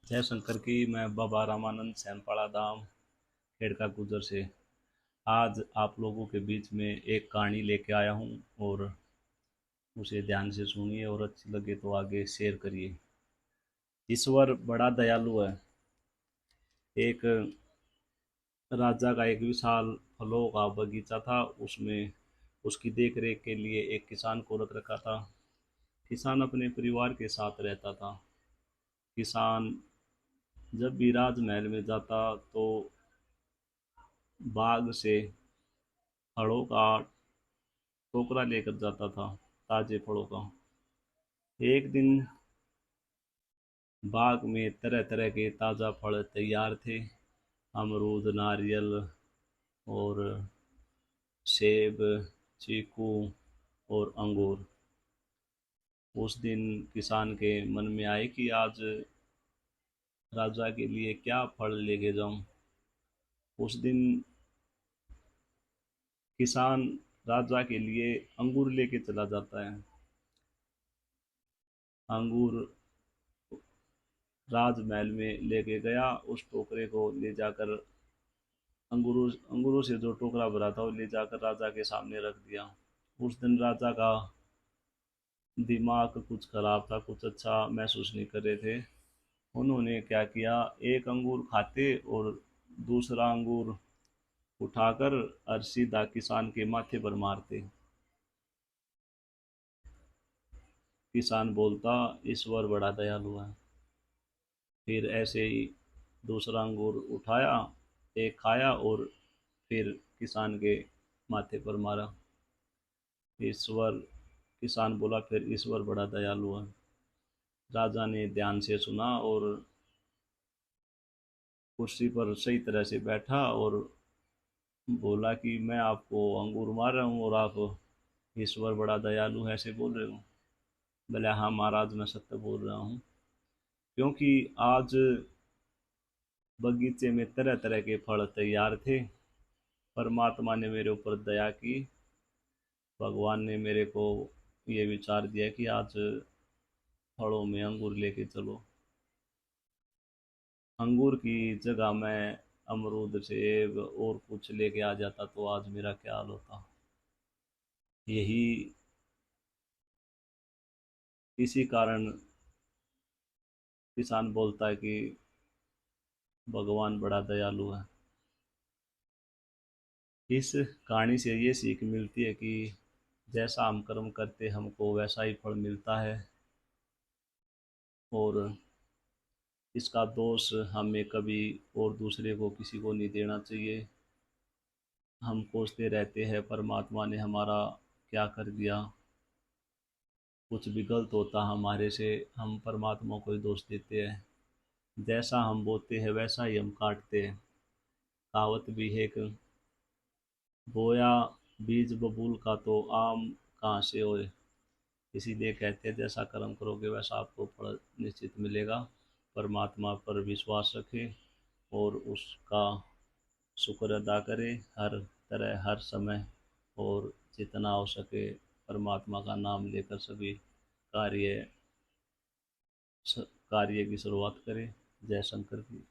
जय शंकर की। मैं बाबा रामानंद सैनपाड़ा धाम खेड़का गुजर से आज आप लोगों के बीच में एक कहानी लेके आया हूँ और उसे ध्यान से सुनिए और अच्छी लगे तो आगे शेयर करिए। ईश्वर बड़ा दयालु है। एक राजा का एक विशाल फलों का बगीचा था। उसमें उसकी देख रेख के लिए एक किसान को रख रखा था। किसान अपने परिवार के साथ रहता था। किसान जब भी राजमहल में जाता तो बाग से फलों का टोकरा लेकर जाता था, ताजे फलों का। एक दिन बाग में तरह तरह के ताज़ा फल तैयार थे। अमरूद, नारियल और सेब, चीकू और अंगूर। उस दिन किसान के मन में आए कि आज राजा के लिए क्या फल लेके जाऊं। उस दिन किसान राजा के लिए अंगूर लेके चला जाता है। अंगूर राजमहल में लेके गया। उस टोकरे को ले जाकर अंगूरों अंगूरों से जो टोकरा भरा था वो ले जाकर राजा के सामने रख दिया। उस दिन राजा का दिमाग कुछ खराब था, कुछ अच्छा महसूस नहीं कर रहे थे। उन्होंने क्या किया, एक अंगूर खाते और दूसरा अंगूर उठाकर और सीधा किसान के माथे पर मारते। किसान बोलता, ईश्वर बड़ा दयालु है। फिर ऐसे ही दूसरा अंगूर उठाया, एक खाया और फिर किसान के माथे पर मारा। ईश्वर किसान बोला, फिर ईश्वर बड़ा दयालु है। राजा ने ध्यान से सुना और कुर्सी पर सही तरह से बैठा और बोला कि मैं आपको अंगूर मार रहा हूँ और आप ईश्वर बड़ा दयालु है ऐसे बोल रहे हो। बोले, हाँ महाराज, मैं सत्य बोल रहा हूँ। क्योंकि आज बगीचे में तरह तरह के फल तैयार थे। परमात्मा ने मेरे ऊपर दया की। भगवान ने मेरे को ये विचार दिया कि आज फलों में अंगूर लेके चलो। अंगूर की जगह मैं अमरूद, सेब और कुछ लेके आ जाता तो आज मेरा क्या हाल होता। यही इसी कारण किसान बोलता है कि भगवान बड़ा दयालु है। इस कहानी से ये सीख मिलती है कि जैसा हम कर्म करते हमको वैसा ही फल मिलता है और इसका दोष हमें कभी और दूसरे को किसी को नहीं देना चाहिए। हम कोसते रहते हैं परमात्मा ने हमारा क्या कर दिया। कुछ भी गलत होता हमारे से, हम परमात्मा को ही दोष देते हैं। जैसा हम बोते हैं वैसा ही हम काटते हैं। कहावत भी है कि बोया बीज बबूल का तो आम कहाँ से होए। इसीलिए कहते हैं जैसा कर्म करोगे वैसा आपको फल निश्चित मिलेगा। परमात्मा पर विश्वास रखें और उसका शुक्र अदा करें हर तरह हर समय, और जितना हो सके परमात्मा का नाम लेकर सभी कार्य कार्य की शुरुआत करें। जय शंकर की।